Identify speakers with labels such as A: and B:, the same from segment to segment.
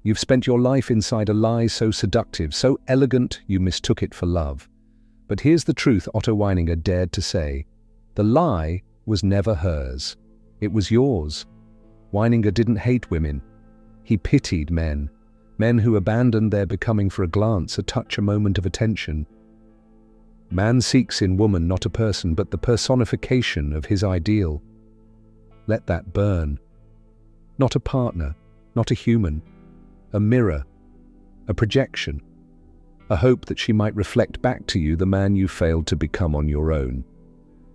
A: You've spent your life inside a lie so seductive, so elegant, you mistook it for love. But here's the truth Otto Weininger dared to say. The lie was never hers. It was yours. Weininger didn't hate women. He pitied men. Men who abandoned their becoming for a glance, a touch, a moment of attention. Man seeks in woman not a person, but the personification of his ideal. Let that burn. Not a partner, not a human. A mirror, a projection, a hope that she might reflect back to you the man you failed to become on your own.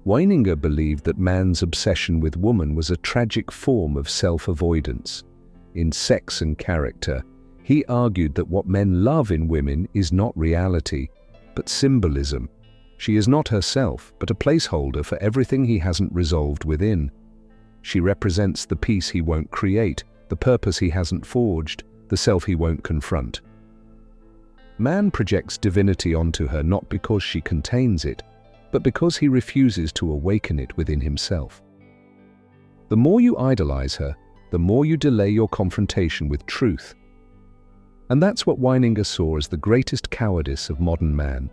A: Weininger believed that man's obsession with woman was a tragic form of self-avoidance. In Sex and Character, he argued that what men love in women is not reality, but symbolism. She is not herself, but a placeholder for everything he hasn't resolved within. She represents the peace he won't create, the purpose he hasn't forged, the self he won't confront. Man projects divinity onto her not because she contains it, but because he refuses to awaken it within himself. The more you idolize her, the more you delay your confrontation with truth. And that's what Weininger saw as the greatest cowardice of modern man.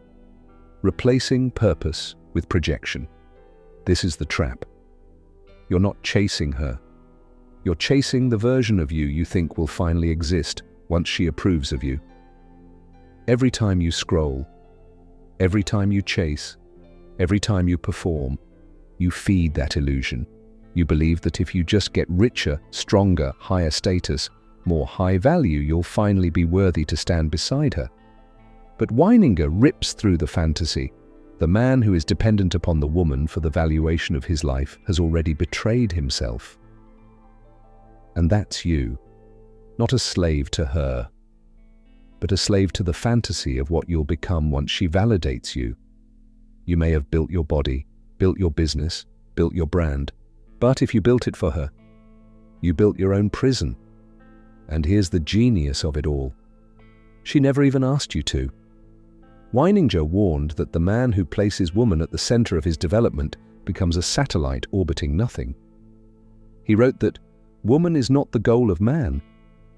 A: Replacing purpose with projection. This is the trap. You're not chasing her. You're chasing the version of you think will finally exist once she approves of you. Every time you scroll, every time you chase, every time you perform, you feed that illusion. You believe that if you just get richer, stronger, higher status, more high value, you'll finally be worthy to stand beside her. But Weininger rips through the fantasy. The man who is dependent upon the woman for the valuation of his life has already betrayed himself. And that's you, not a slave to her, but a slave to the fantasy of what you'll become once she validates you. You may have built your body, built your business, built your brand, but if you built it for her, you built your own prison. And here's the genius of it all. She never even asked you to. Weininger warned that the man who places woman at the center of his development becomes a satellite orbiting nothing. He wrote that woman is not the goal of man,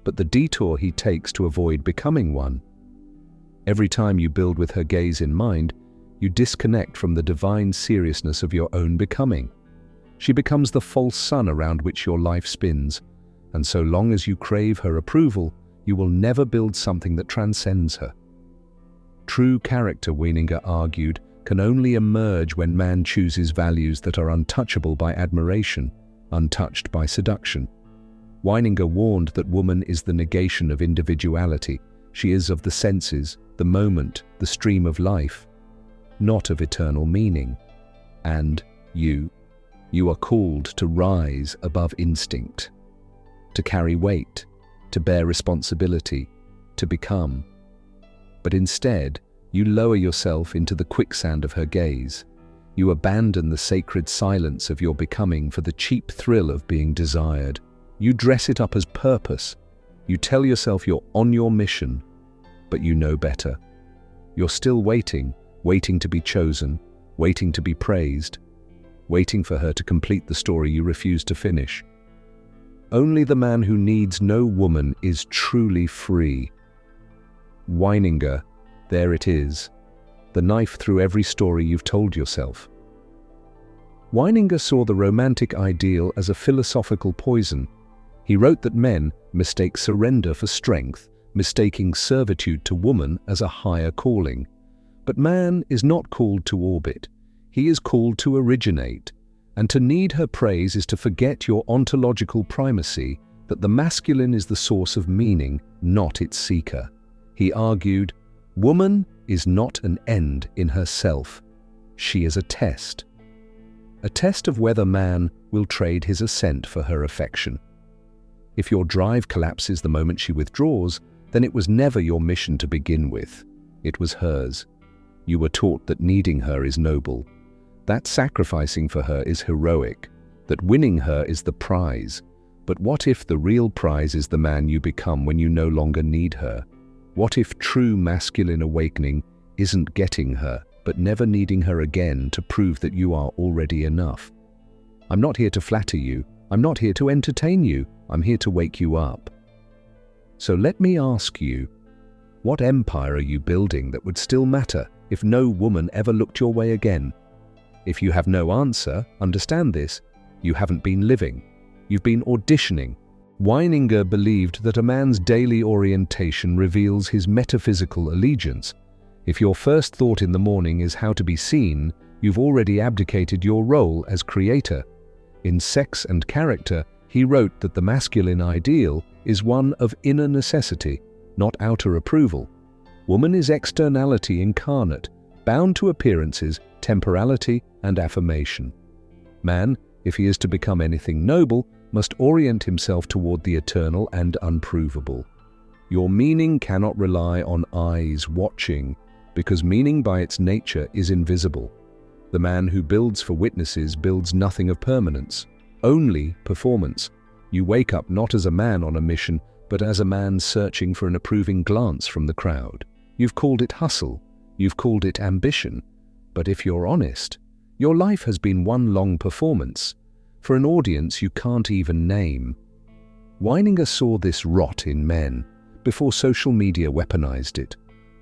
A: but the detour he takes to avoid becoming one. Every time you build with her gaze in mind, you disconnect from the divine seriousness of your own becoming. She becomes the false sun around which your life spins, and so long as you crave her approval, you will never build something that transcends her. True character, Weininger argued, can only emerge when man chooses values that are untouchable by admiration, untouched by seduction. Weininger warned that woman is the negation of individuality. She is of the senses, the moment, the stream of life, not of eternal meaning. And you are called to rise above instinct, to carry weight, to bear responsibility, to become. But instead, you lower yourself into the quicksand of her gaze. You abandon the sacred silence of your becoming for the cheap thrill of being desired. You dress it up as purpose. You tell yourself you're on your mission, but you know better. You're still waiting to be chosen, waiting to be praised, waiting for her to complete the story you refuse to finish. Only the man who needs no woman is truly free. Weininger, there it is, the knife through every story you've told yourself. Weininger saw the romantic ideal as a philosophical poison. He wrote that men mistake surrender for strength, mistaking servitude to woman as a higher calling. But man is not called to orbit. He is called to originate. And to need her praise is to forget your ontological primacy, that the masculine is the source of meaning, not its seeker. He argued, woman is not an end in herself. She is a test of whether man will trade his ascent for her affection. If your drive collapses the moment she withdraws, then it was never your mission to begin with. It was hers. You were taught that needing her is noble, that sacrificing for her is heroic, that winning her is the prize. But what if the real prize is the man you become when you no longer need her? What if true masculine awakening isn't getting her, but never needing her again to prove that you are already enough? I'm not here to flatter you. I'm not here to entertain you. I'm here to wake you up. So let me ask you, what empire are you building that would still matter if no woman ever looked your way again? If you have no answer, understand this: you haven't been living. You've been auditioning. Weininger believed that a man's daily orientation reveals his metaphysical allegiance. If your first thought in the morning is how to be seen, you've already abdicated your role as creator. In Sex and Character, he wrote that the masculine ideal is one of inner necessity, not outer approval. Woman is externality incarnate, bound to appearances, temporality, and affirmation. Man, if he is to become anything noble, must orient himself toward the eternal and unprovable. Your meaning cannot rely on eyes watching, because meaning by its nature is invisible. The man who builds for witnesses builds nothing of permanence, only performance. You wake up not as a man on a mission, but as a man searching for an approving glance from the crowd. You've called it hustle, you've called it ambition, but if you're honest, your life has been one long performance, for an audience you can't even name. Weininger saw this rot in men, before social media weaponized it.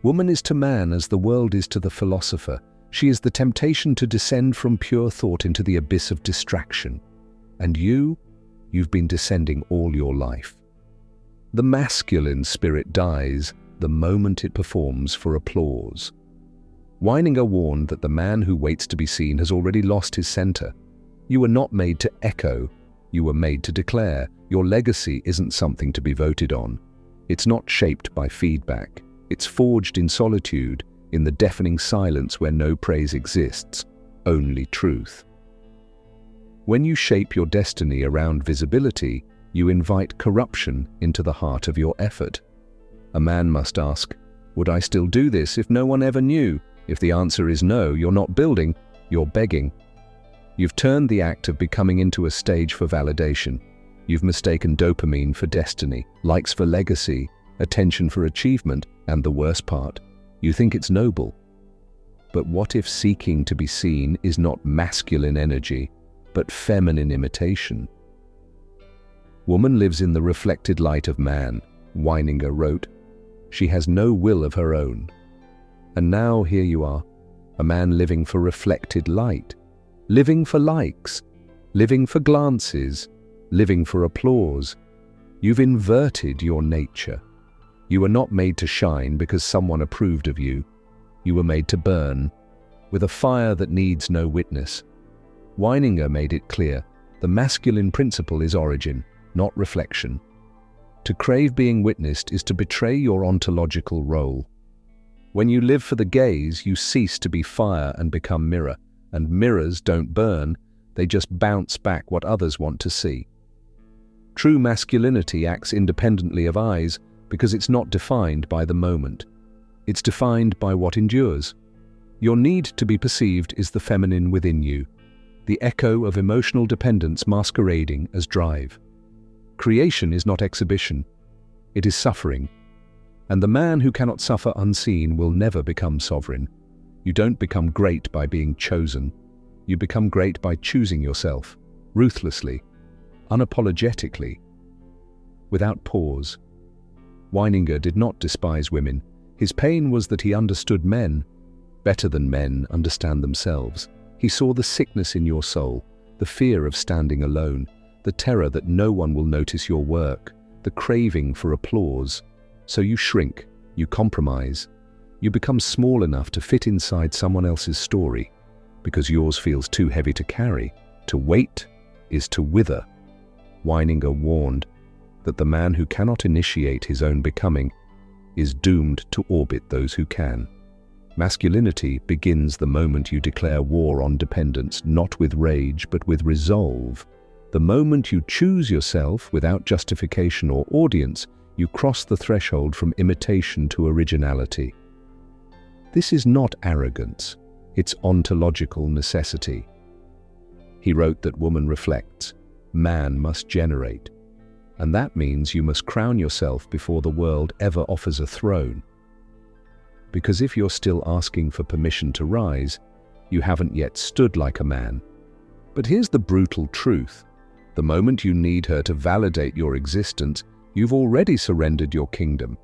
A: Woman is to man as the world is to the philosopher. She is the temptation to descend from pure thought into the abyss of distraction. And you've been descending all your life. The masculine spirit dies the moment it performs for applause. Weininger warned that the man who waits to be seen has already lost his center. You were not made to echo, you were made to declare. Your legacy isn't something to be voted on. It's not shaped by feedback. It's forged in solitude, in the deafening silence where no praise exists, only truth. When you shape your destiny around visibility, you invite corruption into the heart of your effort. A man must ask, would I still do this if no one ever knew? If the answer is no, you're not building, you're begging. You've turned the act of becoming into a stage for validation. You've mistaken dopamine for destiny, likes for legacy, attention for achievement, and the worst part, you think it's noble. But what if seeking to be seen is not masculine energy, but feminine imitation? Woman lives in the reflected light of man, Weininger wrote. She has no will of her own. And now here you are, a man living for reflected light, living for likes, living for glances, living for applause. You've inverted your nature. You were not made to shine because someone approved of you. You were made to burn, with a fire that needs no witness. Weininger made it clear, the masculine principle is origin, not reflection. To crave being witnessed is to betray your ontological role. When you live for the gaze, you cease to be fire and become mirror, and mirrors don't burn, they just bounce back what others want to see. True masculinity acts independently of eyes because it's not defined by the moment. It's defined by what endures. Your need to be perceived is the feminine within you, the echo of emotional dependence masquerading as drive. Creation is not exhibition, it is suffering. And the man who cannot suffer unseen will never become sovereign. You don't become great by being chosen. You become great by choosing yourself, ruthlessly, unapologetically, without pause. Weininger did not despise women. His pain was that he understood men better than men understand themselves. He saw the sickness in your soul, the fear of standing alone, the terror that no one will notice your work, the craving for applause. So you shrink, you compromise, you become small enough to fit inside someone else's story, because yours feels too heavy to carry. To wait is to wither. Weininger warned that the man who cannot initiate his own becoming is doomed to orbit those who can. Masculinity begins the moment you declare war on dependence, not with rage, but with resolve. The moment you choose yourself without justification or audience, you cross the threshold from imitation to originality. This is not arrogance, it's ontological necessity. He wrote that woman reflects, man must generate. And that means you must crown yourself before the world ever offers a throne. Because if you're still asking for permission to rise, you haven't yet stood like a man. But here's the brutal truth. The moment you need her to validate your existence, You've already surrendered your kingdom.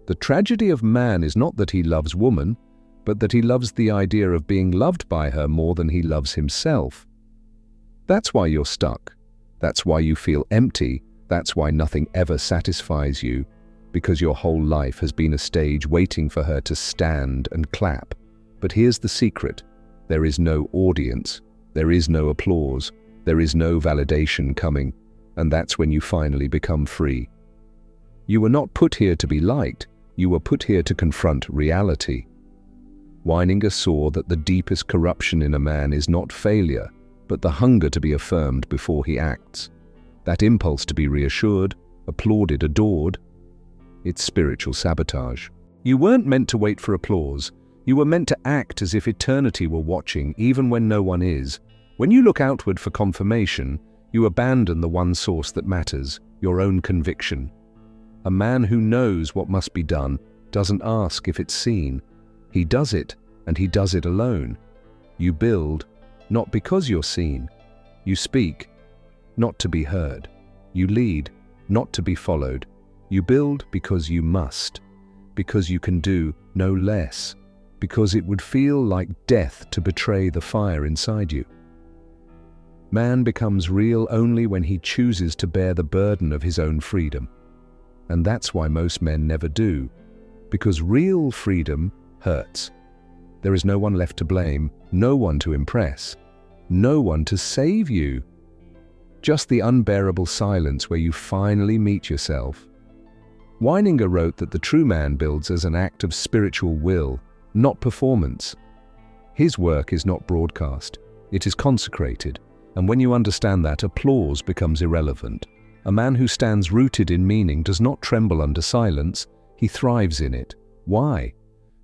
A: The tragedy of man is not that he loves woman, but that he loves the idea of being loved by her more than he loves himself. That's why you're stuck. That's why you feel empty. That's why nothing ever satisfies you, because your whole life has been a stage waiting for her to stand and clap. But here's the secret. There is no audience. There is no applause. There is no validation coming. And that's when you finally become free. You were not put here to be liked. You were put here to confront reality. Weininger saw that the deepest corruption in a man is not failure, but the hunger to be affirmed before he acts. That impulse to be reassured, applauded, adored. It's spiritual sabotage. You weren't meant to wait for applause. You were meant to act as if eternity were watching, even when no one is. When you look outward for confirmation, you abandon the one source that matters, your own conviction. A man who knows what must be done doesn't ask if it's seen. He does it, and he does it alone. You build, not because you're seen. You speak, not to be heard. You lead, not to be followed. You build because you must, because you can do no less, because it would feel like death to betray the fire inside you. Man becomes real only when he chooses to bear the burden of his own freedom. And that's why most men never do, because real freedom hurts. There is no one left to blame, no one to impress, no one to save you. Just the unbearable silence where you finally meet yourself. Weininger wrote that the true man builds as an act of spiritual will, not performance. His work is not broadcast, it is consecrated, and when you understand that, applause becomes irrelevant. A man who stands rooted in meaning does not tremble under silence, he thrives in it. Why?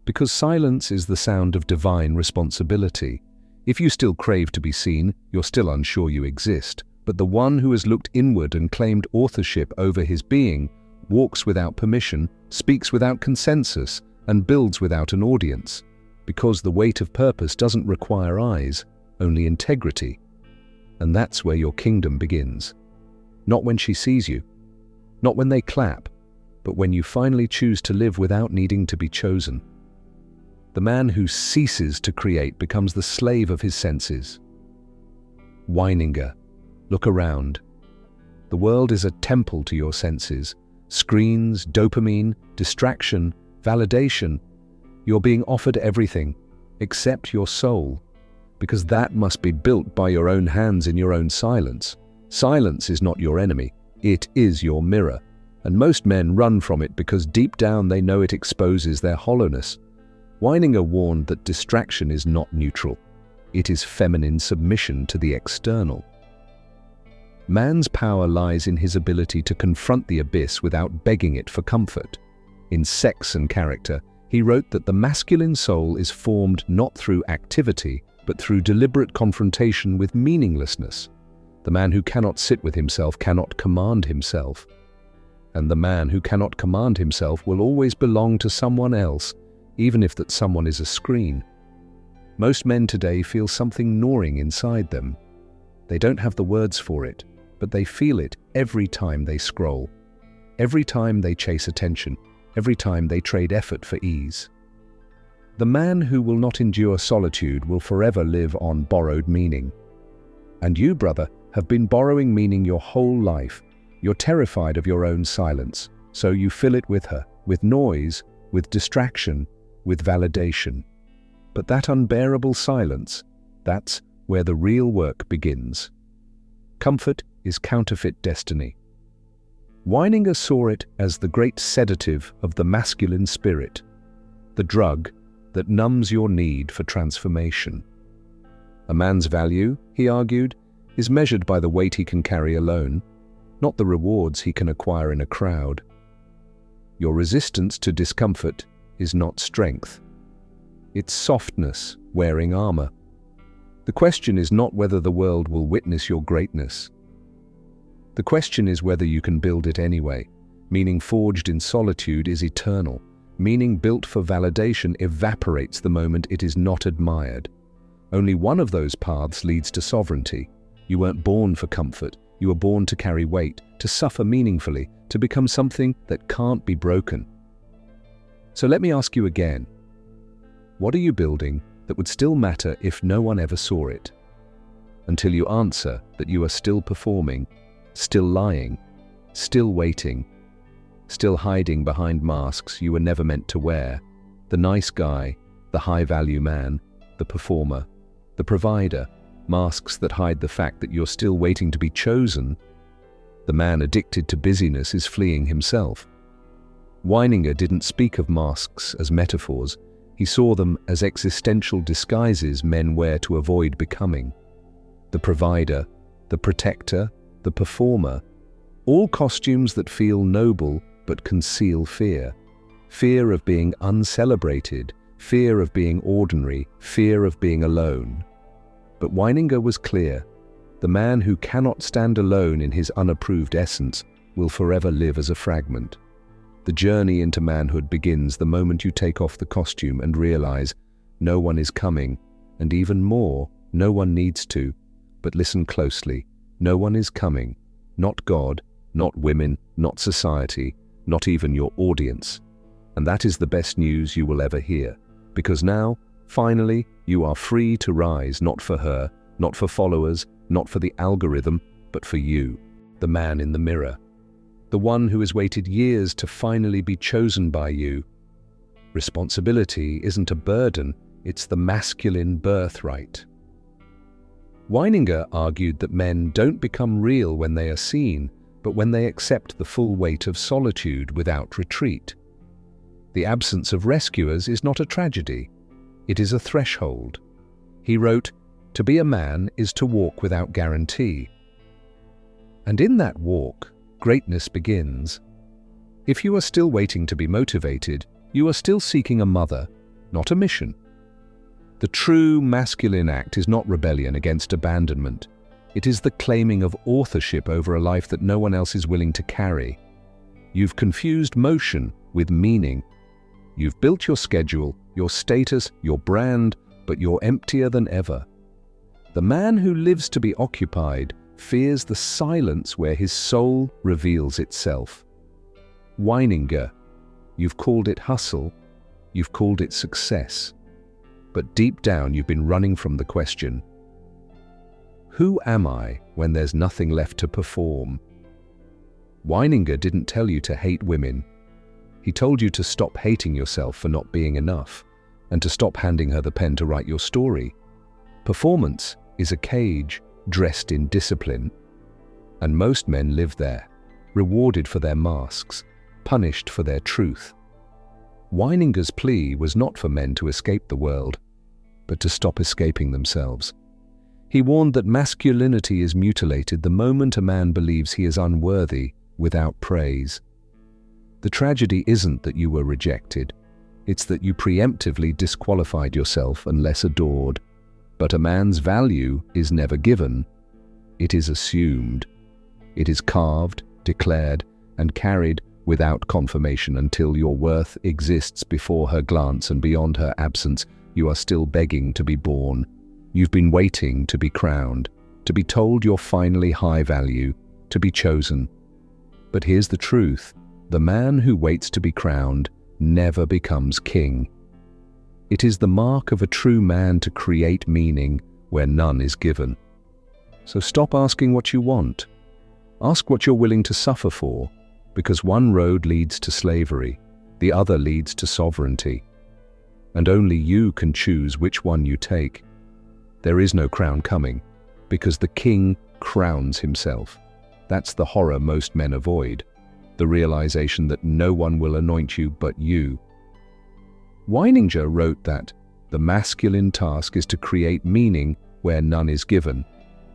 A: Because silence is the sound of divine responsibility. If you still crave to be seen, you're still unsure you exist. But the one who has looked inward and claimed authorship over his being walks without permission, speaks without consensus, and builds without an audience. Because the weight of purpose doesn't require eyes, only integrity. And that's where your kingdom begins. Not when she sees you, not when they clap, but when you finally choose to live without needing to be chosen. The man who ceases to create becomes the slave of his senses. Weininger, look around. The world is a temple to your senses. Screens, dopamine, distraction, validation. You're being offered everything, except your soul, because that must be built by your own hands in your own silence. Silence is not your enemy, it is your mirror, and most men run from it because deep down they know it exposes their hollowness. Weininger warned that distraction is not neutral, it is feminine submission to the external. Man's power lies in his ability to confront the abyss without begging it for comfort. In Sex and Character, he wrote that the masculine soul is formed not through activity, but through deliberate confrontation with meaninglessness. The man who cannot sit with himself cannot command himself. And the man who cannot command himself will always belong to someone else, even if that someone is a screen. Most men today feel something gnawing inside them. They don't have the words for it, but they feel it every time they scroll, every time they chase attention, every time they trade effort for ease. The man who will not endure solitude will forever live on borrowed meaning. And you, brother, have been borrowing meaning your whole life. You're terrified of your own silence, so you fill it with her, with noise, with distraction, with validation. But that unbearable silence, that's where the real work begins. Comfort is counterfeit destiny. Weininger saw it as the great sedative of the masculine spirit, the drug that numbs your need for transformation. A man's value, he argued, is measured by the weight he can carry alone, not the rewards he can acquire in a crowd. Your resistance to discomfort is not strength. It's softness wearing armor. The question is not whether the world will witness your greatness. The question is whether you can build it anyway. Meaning forged in solitude is eternal. Meaning built for validation evaporates the moment it is not admired. Only one of those paths leads to sovereignty. You weren't born for comfort. You were born to carry weight, to suffer meaningfully, to become something that can't be broken. So let me ask you again, what are you building that would still matter if no one ever saw it? Until you answer that you are still performing, still lying, still waiting, still hiding behind masks you were never meant to wear, the nice guy, the high-value man, the performer, the provider, masks that hide the fact that you're still waiting to be chosen. The man addicted to busyness is fleeing himself. Weininger didn't speak of masks as metaphors. He saw them as existential disguises men wear to avoid becoming. The provider, the protector, the performer, all costumes that feel noble but conceal fear. Fear of being uncelebrated, fear of being ordinary, fear of being alone. But Weininger was clear. The man who cannot stand alone in his unapproved essence will forever live as a fragment. The journey into manhood begins the moment you take off the costume and realize no one is coming, and even more, no one needs to. But listen closely, no one is coming. Not God, not women, not society, not even your audience. And that is the best news you will ever hear. Because now, finally, you are free to rise, not for her, not for followers, not for the algorithm, but for you, the man in the mirror. The one who has waited years to finally be chosen by you. Responsibility isn't a burden, it's the masculine birthright. Weininger argued that men don't become real when they are seen, but when they accept the full weight of solitude without retreat. The absence of rescuers is not a tragedy, it is a threshold. He wrote, "To be a man is to walk without guarantee." And in that walk, greatness begins. If you are still waiting to be motivated, you are still seeking a mother, not a mission. The true masculine act is not rebellion against abandonment. It is the claiming of authorship over a life that no one else is willing to carry. You've confused motion with meaning. You've built your schedule, your status, your brand, but you're emptier than ever. The man who lives to be occupied fears the silence where his soul reveals itself. Weininger, you've called it hustle, you've called it success. But deep down you've been running from the question, who am I when there's nothing left to perform? Weininger didn't tell you to hate women. He told you to stop hating yourself for not being enough, and to stop handing her the pen to write your story. Performance is a cage dressed in discipline, and most men live there, rewarded for their masks, punished for their truth. Weininger's plea was not for men to escape the world, but to stop escaping themselves. He warned that masculinity is mutilated the moment a man believes he is unworthy without praise. The tragedy isn't that you were rejected, it's that you preemptively disqualified yourself unless adored. But a man's value is never given, it is assumed. It is carved, declared, and carried without confirmation until your worth exists before her glance, and beyond her absence you are still begging to be born. You've been waiting to be crowned, to be told you're finally high value, to be chosen. But here's the truth, the man who waits to be crowned never becomes king. It is the mark of a true man to create meaning where none is given. So stop asking what you want. Ask what you're willing to suffer for, because one road leads to slavery, the other leads to sovereignty. And only you can choose which one you take. There is no crown coming, because the king crowns himself. That's the horror most men avoid, the realization that no one will anoint you but you. Weininger wrote that the masculine task is to create meaning where none is given,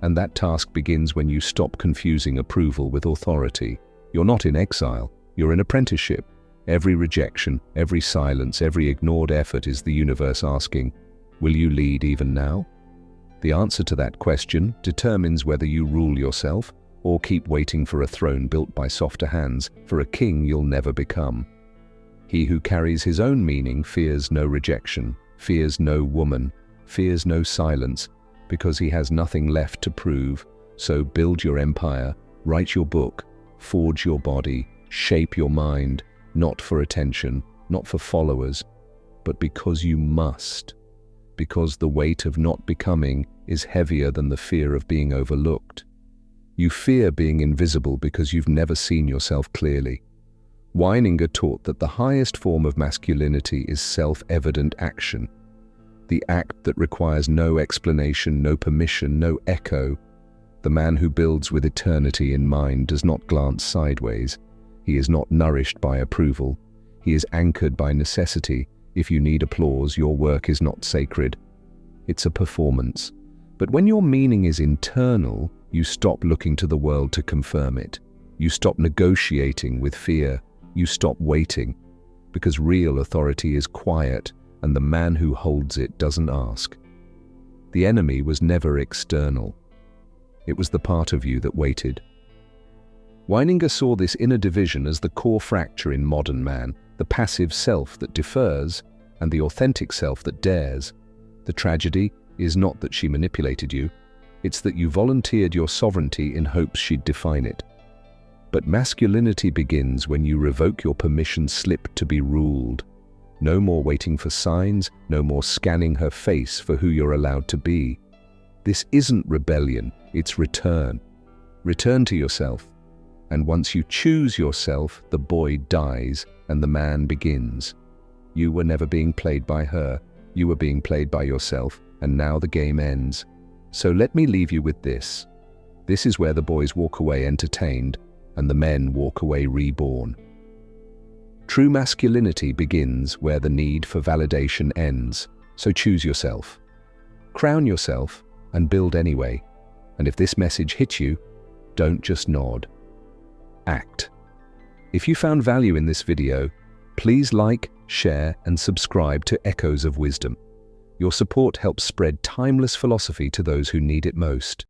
A: and that task begins when you stop confusing approval with authority. You're not in exile, you're in apprenticeship. Every rejection, every silence, every ignored effort is the universe asking, will you lead even now? The answer to that question determines whether you rule yourself or keep waiting for a throne built by softer hands, for a king you'll never become. He who carries his own meaning fears no rejection, fears no woman, fears no silence, because he has nothing left to prove, So build your empire, write your book, forge your body, shape your mind, not for attention, not for followers, but because you must. Because the weight of not becoming is heavier than the fear of being overlooked. You fear being invisible because you've never seen yourself clearly. Weininger taught that the highest form of masculinity is self-evident action, the act that requires no explanation, no permission, no echo. The man who builds with eternity in mind does not glance sideways. He is not nourished by approval. He is anchored by necessity. If you need applause, your work is not sacred. It's a performance. But when your meaning is internal, you stop looking to the world to confirm it. You stop negotiating with fear. You stop waiting. Because real authority is quiet, and the man who holds it doesn't ask. The enemy was never external. It was the part of you that waited. Weininger saw this inner division as the core fracture in modern man, the passive self that defers and the authentic self that dares. The tragedy is not that she manipulated you, it's that you volunteered your sovereignty in hopes she'd define it. But masculinity begins when you revoke your permission slip to be ruled. No more waiting for signs, no more scanning her face for who you're allowed to be. This isn't rebellion, it's return. Return to yourself. And once you choose yourself, the boy dies and the man begins. You were never being played by her, you were being played by yourself, and now the game ends. So let me leave you with this. This is where the boys walk away entertained, and the men walk away reborn. True masculinity begins where the need for validation ends, so choose yourself. Crown yourself and build anyway. And if this message hit you, don't just nod. Act. If you found value in this video, please like, share, and subscribe to Echoes of Wisdom. Your support helps spread timeless philosophy to those who need it most.